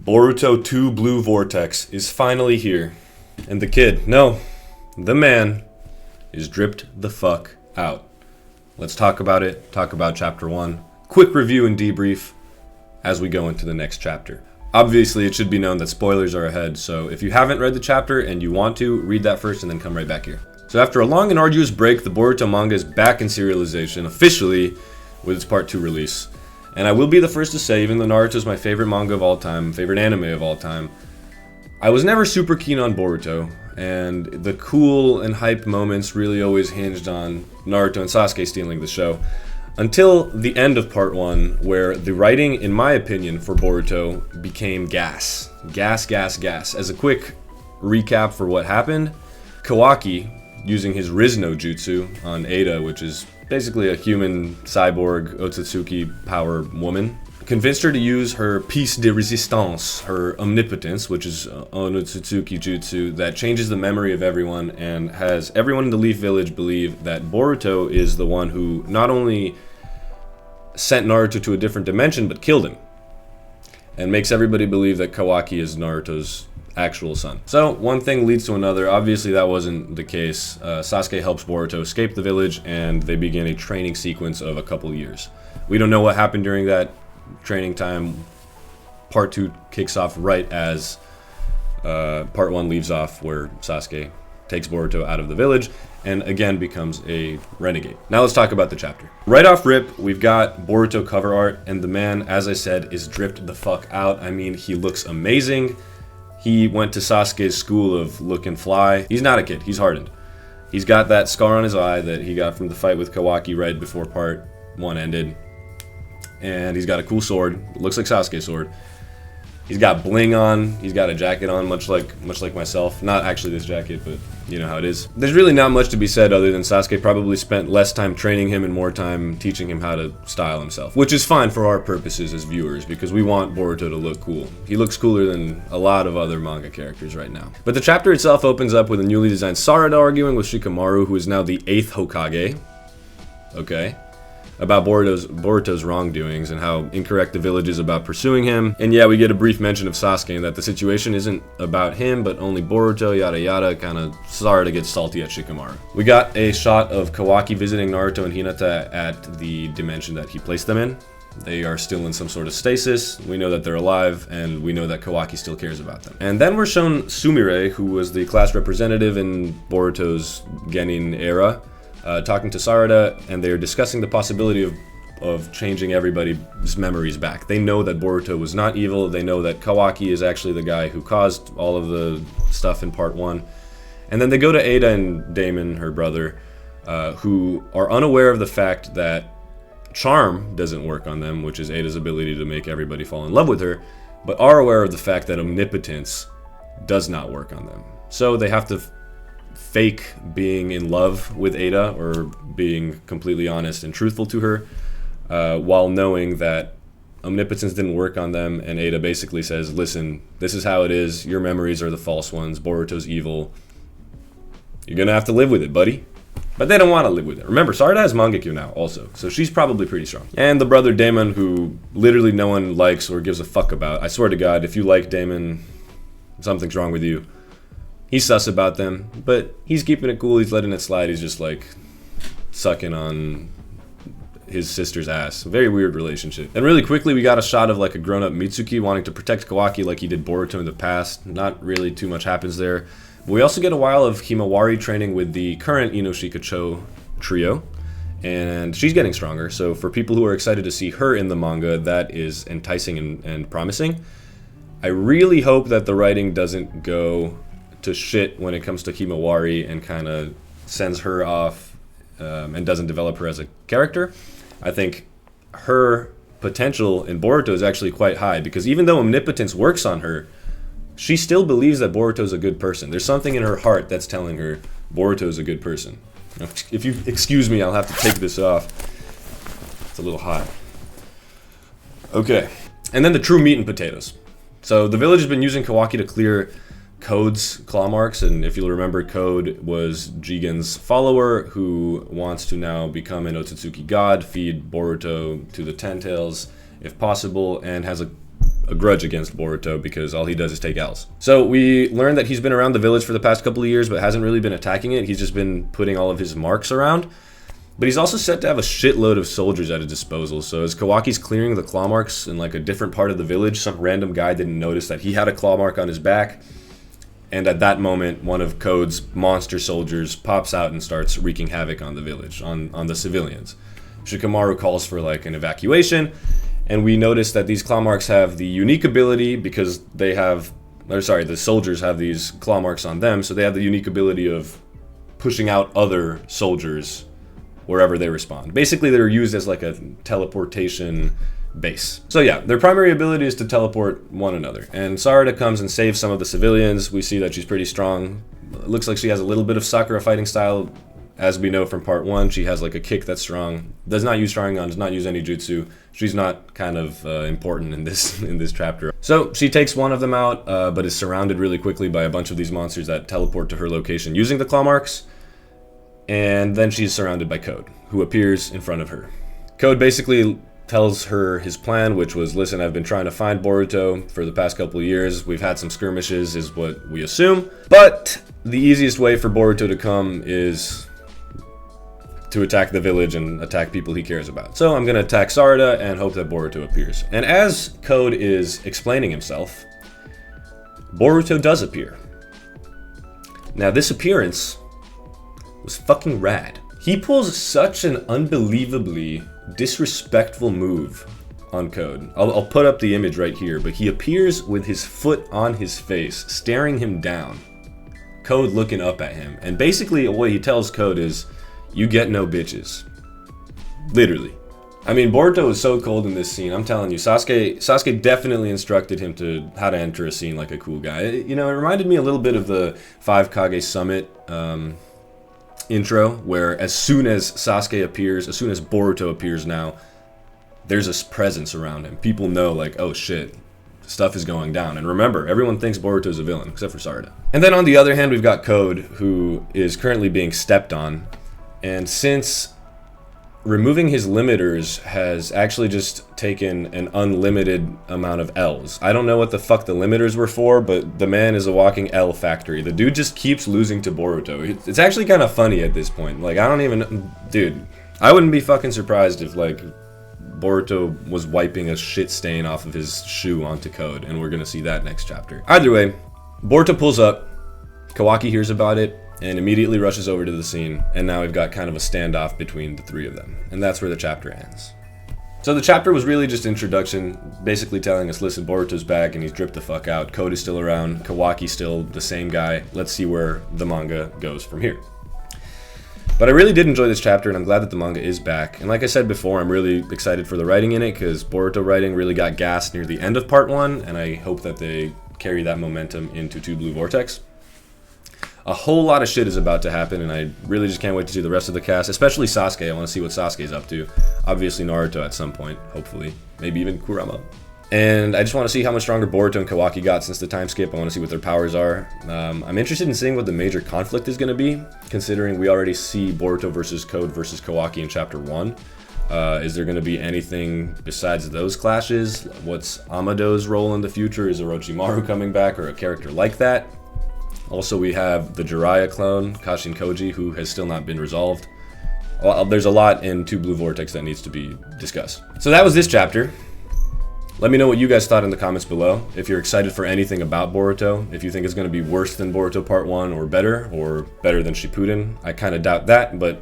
Boruto 2 Blue Vortex is finally here. And the kid, no, the man, is dripped the fuck out. Let's talk about it, talk about chapter 1. Quick review and debrief as we go into the next chapter. Obviously, it should be known that spoilers are ahead, so if you haven't read the chapter and you want to, read that first and then come right back here. So after a long and arduous break, the Boruto manga is back in serialization, officially, with its part 2 release. And I will be the first to say, even though Naruto is my favorite manga of all time, favorite anime of all time, I was never super keen on Boruto, and the cool and hype moments really always hinged on Naruto and Sasuke stealing the show. Until the end of part 1, where the writing, in my opinion, for Boruto became gas. Gas. As a quick recap for what happened, Kawaki, using his Rizno jutsu on Ada, which is basically a human cyborg Otsutsuki power woman, convinced her to use her piece de resistance, her omnipotence, which is an Otsutsuki jutsu that changes the memory of everyone and has everyone in the Leaf Village believe that Boruto is the one who not only sent Naruto to a different dimension but killed him, and makes everybody believe that Kawaki is Naruto's actual son. So one thing leads to another. Obviously that wasn't the case. Sasuke helps Boruto escape the village and they begin a training sequence of a couple years. We don't know what happened during that training time. Part 2 kicks off right as part 1 leaves off, where Sasuke takes Boruto out of the village and again becomes a renegade. Now let's talk about the chapter. Right off rip, we've got Boruto cover art, and the man, as I said, is dripped the fuck out. I mean, he looks amazing. He went to Sasuke's school of look and fly. He's not a kid, he's hardened. He's got that scar on his eye that he got from the fight with Kawaki right before part 1 ended. And he's got a cool sword, it looks like Sasuke's sword. He's got bling on, he's got a jacket on, much like myself. Not actually this jacket, but you know how it is. There's really not much to be said other than Sasuke probably spent less time training him and more time teaching him how to style himself. Which is fine for our purposes as viewers, because we want Boruto to look cool. He looks cooler than a lot of other manga characters right now. But the chapter itself opens up with a newly designed Sarada arguing with Shikamaru, who is now the 8th Hokage. Okay. About Boruto's wrongdoings and how incorrect the village is about pursuing him. And yeah, we get a brief mention of Sasuke and that the situation isn't about him, but only Boruto, yada yada, kinda Sarada gets salty at Shikamaru. We got a shot of Kawaki visiting Naruto and Hinata at the dimension that he placed them in. They are still in some sort of stasis. We know that they're alive, and we know that Kawaki still cares about them. And then we're shown Sumire, who was the class representative in Boruto's Genin era, talking to Sarada, and they are discussing the possibility of changing everybody's memories back. They know that Boruto was not evil. They know that Kawaki is actually the guy who caused all of the stuff in part 1. And then they go to Ada and Damon, her brother, who are unaware of the fact that charm doesn't work on them, which is Ada's ability to make everybody fall in love with her, but are aware of the fact that omnipotence does not work on them. So they have to fake being in love with Ada, or being completely honest and truthful to her, while knowing that omnipotence didn't work on them, and Ada basically says, listen, this is how it is, your memories are the false ones, Boruto's evil, you're gonna have to live with it, buddy. But they don't want to live with it. Remember, Sarada has Mangekyo now also, so she's probably pretty strong. And the brother Damon, who literally no one likes or gives a fuck about. I swear to God, if you like Damon, something's wrong with you. He's sus about them, but he's keeping it cool, he's letting it slide, he's just like sucking on his sister's ass. Very weird relationship. And really quickly, we got a shot of like a grown-up Mitsuki wanting to protect Kawaki like he did Boruto in the past. Not really too much happens there. But we also get a while of Himawari training with the current Inoshika-cho trio, and she's getting stronger, so for people who are excited to see her in the manga, that is enticing and promising. I really hope that the writing doesn't go to shit when it comes to Himawari and kind of sends her off and doesn't develop her as a character. I think her potential in Boruto is actually quite high, because even though omnipotence works on her, she still believes that Boruto is a good person. There's something in her heart that's telling her Boruto is a good person. Now, if you excuse me, I'll have to take this off. It's a little hot. Okay, and then the true meat and potatoes. So the village has been using Kawaki to clear Code's claw marks, and if you'll remember, Code was Jigen's follower who wants to now become an Otsutsuki god, feed Boruto to the Ten Tails if possible, and has a a grudge against Boruto because all he does is take L's. So we learned that he's been around the village for the past couple of years, but hasn't really been attacking it. He's just been putting all of his marks around. But he's also said to have a shitload of soldiers at his disposal. So as Kawaki's clearing the claw marks in like a different part of the village, some random guy didn't notice that he had a claw mark on his back. And at that moment, one of Code's monster soldiers pops out and starts wreaking havoc on the village, on the civilians. Shikamaru calls for like an evacuation, and we notice that these claw marks have the unique ability because the soldiers have these claw marks on them, so they have the unique ability of pushing out other soldiers wherever they respond. Basically, they're used as like a teleportation base. So yeah, their primary ability is to teleport one another. And Sarada comes and saves some of the civilians. We see that she's pretty strong. It looks like she has a little bit of Sakura fighting style. As we know from part 1, she has like a kick that's strong. Does not use Sharingan, does not use any jutsu. She's not kind of important in this chapter. So she takes one of them out, but is surrounded really quickly by a bunch of these monsters that teleport to her location using the claw marks. And then she's surrounded by Code, who appears in front of her. Code basically tells her his plan, which was, listen, I've been trying to find Boruto for the past couple of years. We've had some skirmishes, is what we assume. But the easiest way for Boruto to come is to attack the village and attack people he cares about. So I'm going to attack Sarada and hope that Boruto appears. And as Code is explaining himself, Boruto does appear. Now this appearance was fucking rad. He pulls such an unbelievably disrespectful move on Code. I'll put up the image right here, but he appears with his foot on his face, staring him down. Code looking up at him. And basically what he tells Code is, you get no bitches. Literally. I mean, Boruto is so cold in this scene. I'm telling you, Sasuke definitely instructed him to how to enter a scene like a cool guy. You know, it reminded me a little bit of the 5 Kage Summit intro, where as soon as Sasuke appears, as soon as Boruto appears now, there's a presence around him. People know, like, oh shit, stuff is going down. And remember, everyone thinks Boruto's a villain, except for Sarada. And then on the other hand, we've got Code, who is currently being stepped on. And since removing his limiters has actually just taken an unlimited amount of L's. I don't know what the fuck the limiters were for, but the man is a walking L factory. The dude just keeps losing to Boruto. It's actually kind of funny at this point. Like, I don't even... Dude, I wouldn't be fucking surprised if, like, Boruto was wiping a shit stain off of his shoe onto Code, and we're gonna see that next chapter. Either way, Boruto pulls up, Kawaki hears about it, and immediately rushes over to the scene, and now we've got kind of a standoff between the three of them. And that's where the chapter ends. So the chapter was really just introduction, basically telling us, listen, Boruto's back and he's dripped the fuck out. Code is still around, Kawaki's still the same guy. Let's see where the manga goes from here. But I really did enjoy this chapter, and I'm glad that the manga is back. And like I said before, I'm really excited for the writing in it, because Boruto writing really got gassed near the end of part 1, and I hope that they carry that momentum into 2 Blue Vortex. A whole lot of shit is about to happen, and I really just can't wait to see the rest of the cast, especially Sasuke. I want to see what Sasuke's up to. Obviously Naruto at some point, hopefully. Maybe even Kurama. And I just want to see how much stronger Boruto and Kawaki got since the time skip. I want to see what their powers are. I'm interested in seeing what the major conflict is going to be, considering we already see Boruto versus Code versus Kawaki in Chapter 1. Is there going to be anything besides those clashes? What's Amado's role in the future? Is Orochimaru coming back, or a character like that? Also, we have the Jiraiya clone, Kashin Koji, who has still not been resolved. Well, there's a lot in 2 Blue Vortex that needs to be discussed. So that was this chapter. Let me know what you guys thought in the comments below. If you're excited for anything about Boruto, if you think it's going to be worse than Boruto Part 1 or better than Shippuden. I kind of doubt that, but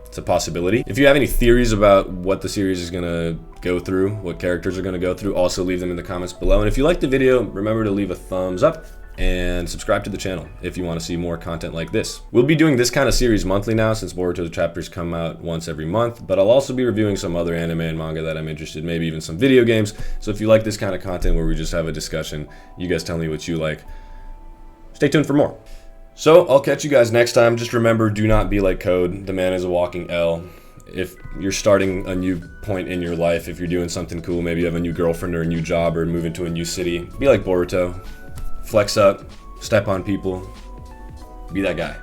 it's a possibility. If you have any theories about what the series is going to go through, what characters are going to go through, also leave them in the comments below. And if you liked the video, remember to leave a thumbs up and subscribe to the channel if you want to see more content like this. We'll be doing this kind of series monthly now, since Boruto's chapters come out once every month, but I'll also be reviewing some other anime and manga that I'm interested in, maybe even some video games. So if you like this kind of content where we just have a discussion, you guys tell me what you like, stay tuned for more. So I'll catch you guys next time. Just remember, do not be like Code. The man is a walking L. If you're starting a new point in your life, if you're doing something cool, maybe you have a new girlfriend or a new job or move into a new city, be like Boruto. Flex up, step on people, be that guy.